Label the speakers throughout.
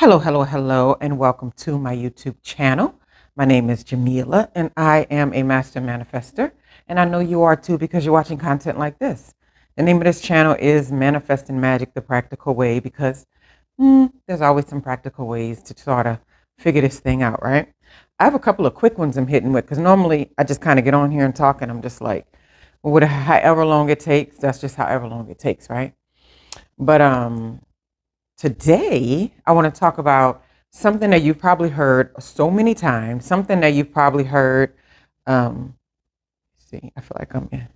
Speaker 1: Hello, hello, hello, and welcome to my YouTube channel. My name is Jameelah, and I am a master manifester. And I know you are too because you're watching content like this. The name of this channel is Manifesting Magic the Practical Way because there's always some practical ways to sort of figure this thing out, right? I have a couple of quick ones I'm hitting with because normally I just kind of get on here and talk, and I'm just like, however long it takes, that's just however long it takes, right? But today, I want to talk about something that you've probably heard so many times, something that you've probably heard. Um, see, I feel like I'm in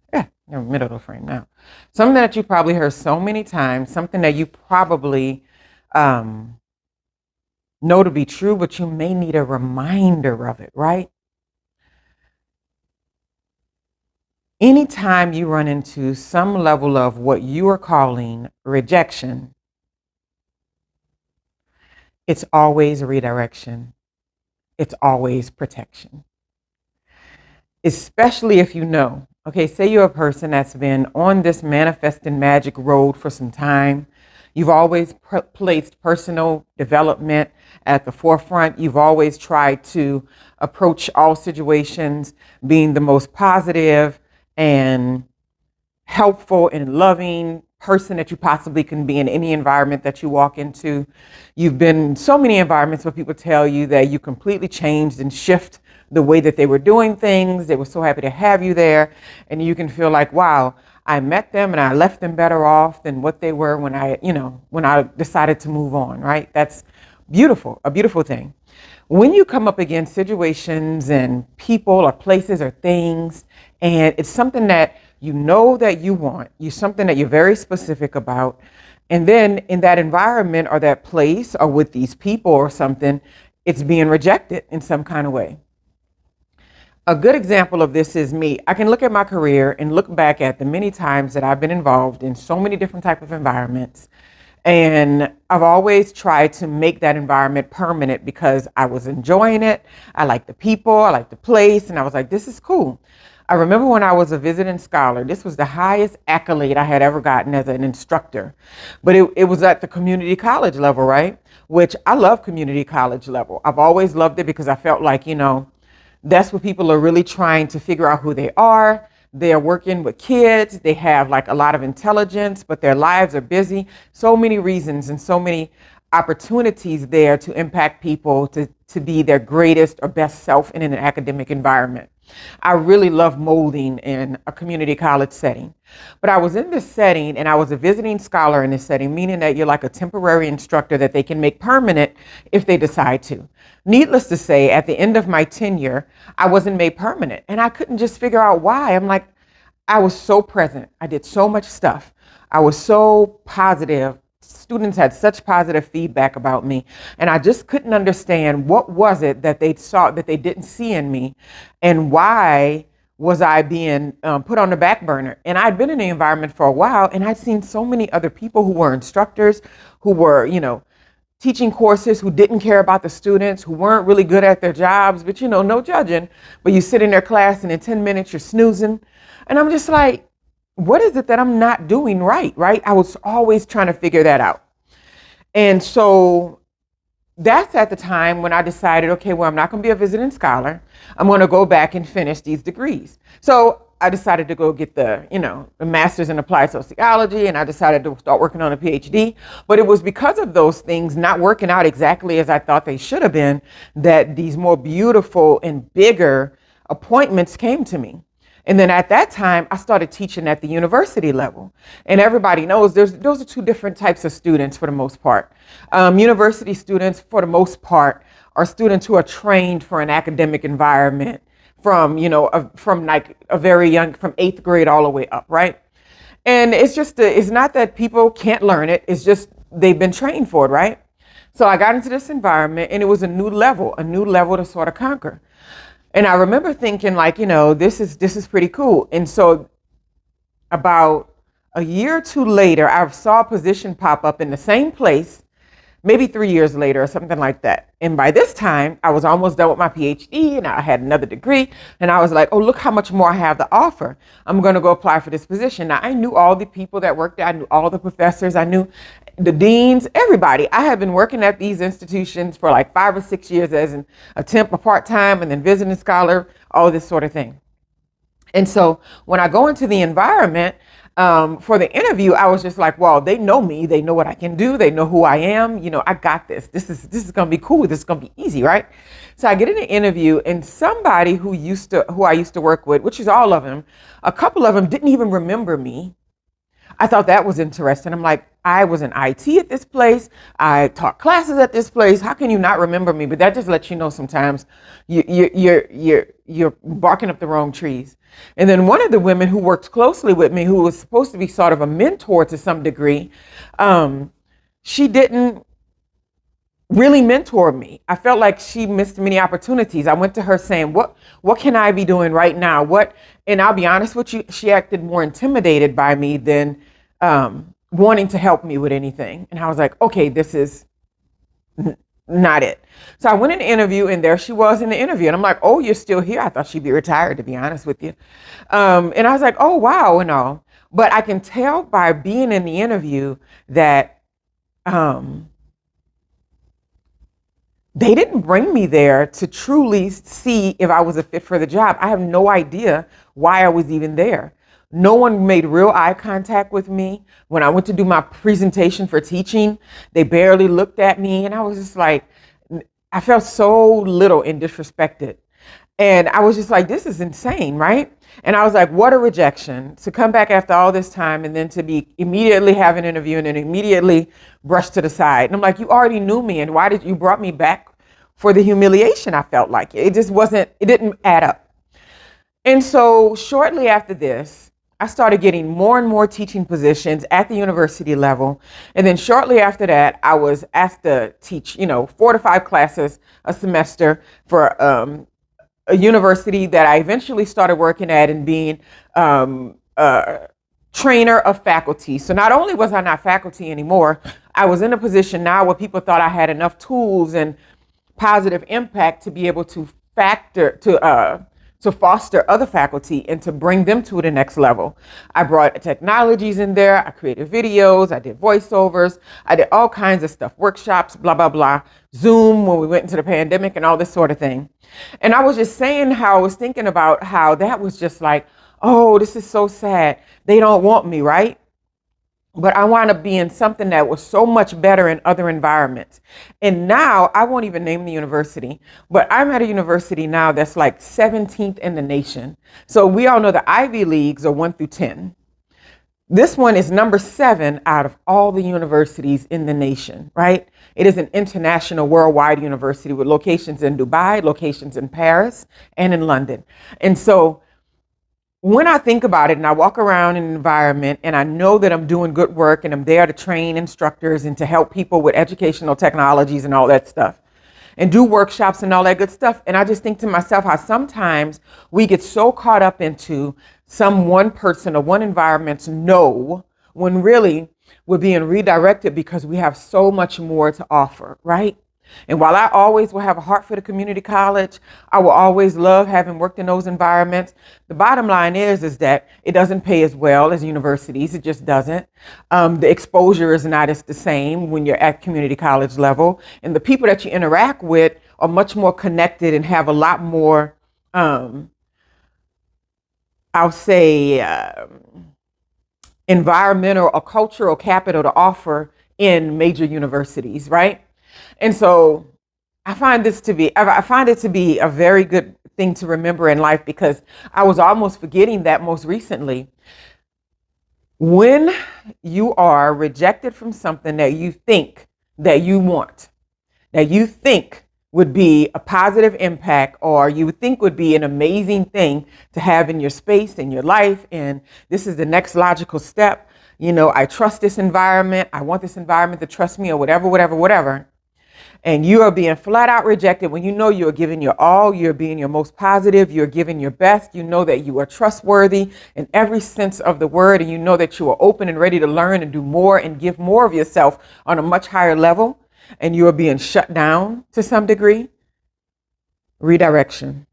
Speaker 1: the middle of the frame now. Something that you probably heard so many times, something that you probably um, know to be true, but you may need a reminder of it, right? Anytime you run into some level of what you are calling rejection, it's always redirection. It's always protection. Especially if you know, okay, say you're a person that's been on this manifesting magic road for some time. You've always placed personal development at the forefront. You've always tried to approach all situations being the most positive and helpful and loving person that you possibly can be in any environment that you walk into. You've been in so many environments where people tell you that you completely changed and shift the way that they were doing things. They were so happy to have you there. And you can feel like, wow, I met them and I left them better off than what they were when I decided to move on, right? That's beautiful, a beautiful thing. When you come up against situations and people or places or things, and it's something that you know that you want, something that you're very specific about, and then in that environment or that place or with these people or something, it's being rejected in some kind of way. A good example of this is me. I can look at my career and look back at the many times that I've been involved in so many different types of environments. And I've always tried to make that environment permanent because I was enjoying it. I liked the people, I liked the place, and I was like, this is cool. I remember when I was a visiting scholar, this was the highest accolade I had ever gotten as an instructor. But it was at the community college level, right? Which I love community college level. I've always loved it because I felt like, that's where people are really trying to figure out who they are. They're working with kids. They have like a lot of intelligence, but their lives are busy. So many reasons and so many opportunities there to impact people to be their greatest or best self in an academic environment. I really love molding in a community college setting. But I was in this setting and I was a visiting scholar in this setting, meaning that you're like a temporary instructor that they can make permanent if they decide to. Needless to say, at the end of my tenure, I wasn't made permanent and I couldn't just figure out why. I'm like, I was so present. I did so much stuff. I was so positive. Students had such positive feedback about me, and I just couldn't understand what was it that they saw that they didn't see in me, and why was I being put on the back burner. And I'd been in the environment for a while, and I'd seen so many other people who were instructors, who were, teaching courses, who didn't care about the students, who weren't really good at their jobs, but no judging. But you sit in their class, and in 10 minutes you're snoozing, and I'm just like, what is it that I'm not doing right? I was always trying to figure that out. And so that's at the time when I decided, okay, well, I'm not going to be a visiting scholar. I'm going to go back and finish these degrees. So I decided to go get the master's in applied sociology, and I decided to start working on a PhD. But it was because of those things not working out exactly as I thought they should have been that these more beautiful and bigger appointments came to me. And then at that time, I started teaching at the university level. And everybody knows those are two different types of students for the most part. University students, for the most part, are students who are trained for an academic environment from like a very young, from 8th grade all the way up, right? And it's not that people can't learn it. It's just they've been trained for it, right? So I got into this environment, and it was a new level to sort of conquer. And I remember thinking like, this is pretty cool. And so about a year or two later, I saw a position pop up in the same place, maybe 3 years later or something like that. And by this time, I was almost done with my PhD and I had another degree. And I was like, oh, look how much more I have to offer. I'm going to go apply for this position. Now, I knew all the people that worked there. I knew all the professors. I knew the deans, everybody. I have been working at these institutions for like 5 or 6 years as a temp, a part-time, and then visiting scholar, all this sort of thing. And so when I go into the environment for the interview, I was just like, well, they know me. They know what I can do. They know who I am. You know, I got this. This is going to be cool. This is going to be easy, right? So I get in an interview, and somebody who I used to work with, which is all of them, a couple of them didn't even remember me. I thought that was interesting. I'm like, I was in IT at this place. I taught classes at this place. How can you not remember me? But that just lets you know sometimes you're barking up the wrong trees. And then one of the women who worked closely with me, who was supposed to be sort of a mentor to some degree, she didn't really mentor me. I felt like she missed many opportunities. I went to her saying, what can I be doing right now? And I'll be honest with you, she acted more intimidated by me than wanting to help me with anything. And I was like, okay, this is not it. So I went in the interview, and there she was in the interview. And I'm like, oh, you're still here? I thought she'd be retired, to be honest with you. And I was like, oh, wow, and all. But I can tell by being in the interview that they didn't bring me there to truly see if I was a fit for the job. I have no idea why I was even there. No one made real eye contact with me. When I went to do my presentation for teaching, they barely looked at me. And I was just like, I felt so little and disrespected. And I was just like, this is insane, right? And I was like, what a rejection to come back after all this time and then to be immediately have an interview and then immediately brushed to the side. And I'm like, you already knew me. And why did you brought me back for the humiliation? I felt like it just wasn't, it didn't add up. And so shortly after this, I started getting more and more teaching positions at the university level. And then shortly after that, I was asked to teach, 4 to 5 classes a semester for a university that I eventually started working at and being a trainer of faculty. So not only was I not faculty anymore, I was in a position now where people thought I had enough tools and positive impact to be able to foster other faculty and to bring them to the next level. I brought technologies in there. I created videos. I did voiceovers. I did all kinds of stuff, workshops, blah, blah, blah, Zoom when we went into the pandemic and all this sort of thing. And I was just saying how I was thinking about how that was just like, oh, this is so sad. They don't want me, right? But I wound up being something that was so much better in other environments. And now I won't even name the university, but I'm at a university now that's like 17th in the nation. So we all know the Ivy Leagues are 1 through 10. This one is number 7 out of all the universities in the nation, right? It is an international worldwide university with locations in Dubai, locations in Paris, and in London. And so when I think about it and I walk around in an environment and I know that I'm doing good work and I'm there to train instructors and to help people with educational technologies and all that stuff and do workshops and all that good stuff. And I just think to myself how sometimes we get so caught up into some one person or one environment's no, when really we're being redirected because we have so much more to offer, right? And while I always will have a heart for the community college, I will always love having worked in those environments. The bottom line is that it doesn't pay as well as universities. It just doesn't. The exposure is not as the same when you're at community college level. And the people that you interact with are much more connected and have a lot more, I'll say, environmental or cultural capital to offer in major universities, right? And so I find it to be a very good thing to remember in life because I was almost forgetting that most recently. When you are rejected from something that you think that you want, that you think would be a positive impact or you would think would be an amazing thing to have in your space, in your life, and this is the next logical step. I trust this environment. I want this environment to trust me or whatever. And you are being flat out rejected when you know you are giving your all, you're being your most positive, you're giving your best, you know that you are trustworthy in every sense of the word, and you know that you are open and ready to learn and do more and give more of yourself on a much higher level, and you are being shut down to some degree. Redirection.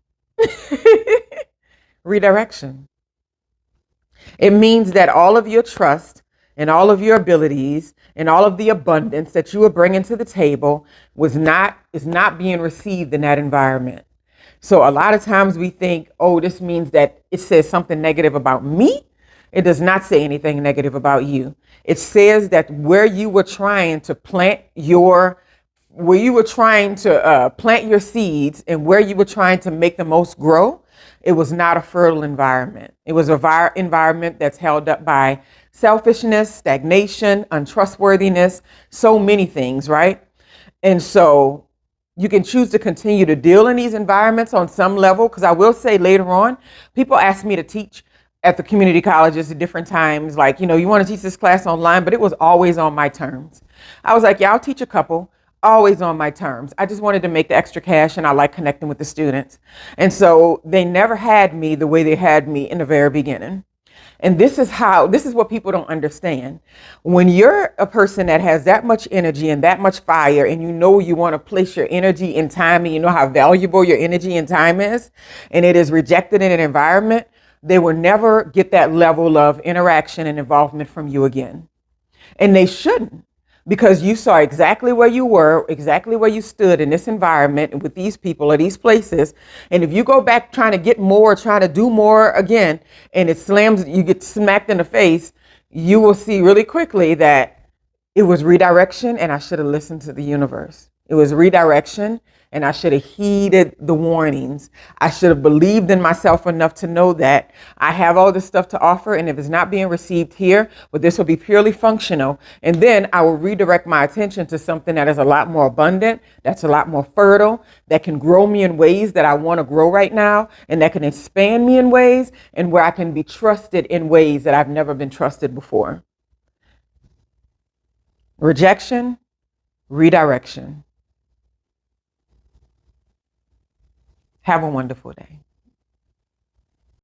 Speaker 1: Redirection. It means that all of your trust and all of your abilities and all of the abundance that you were bringing to the table is not being received in that environment. So a lot of times we think, oh, this means that it says something negative about me. It does not say anything negative about you. It says that where you were trying to plant your seeds and where you were trying to make the most grow, it was not a fertile environment. It was a environment that's held up by selfishness, stagnation, untrustworthiness, so many things, right? And so you can choose to continue to deal in these environments on some level, because I will say later on, people ask me to teach at the community colleges at different times, like, you want to teach this class online, but it was always on my terms. I was like, yeah, I'll teach a couple, always on my terms. I just wanted to make the extra cash, and I like connecting with the students. And so they never had me the way they had me in the very beginning. And this is what people don't understand. When you're a person that has that much energy and that much fire, and you want to place your energy and time, and you know how valuable your energy and time is, and it is rejected in an environment, they will never get that level of interaction and involvement from you again. And they shouldn't, because you saw exactly where you were, exactly where you stood in this environment with these people or these places. And if you go back trying to get more, trying to do more again, and you get smacked in the face, you will see really quickly that it was redirection, and I should have listened to the universe. It was redirection, and I should have heeded the warnings. I should have believed in myself enough to know that I have all this stuff to offer, and if it's not being received here, but this will be purely functional. And then I will redirect my attention to something that is a lot more abundant, that's a lot more fertile, that can grow me in ways that I want to grow right now, and that can expand me in ways, and where I can be trusted in ways that I've never been trusted before. Rejection, redirection. Have a wonderful day.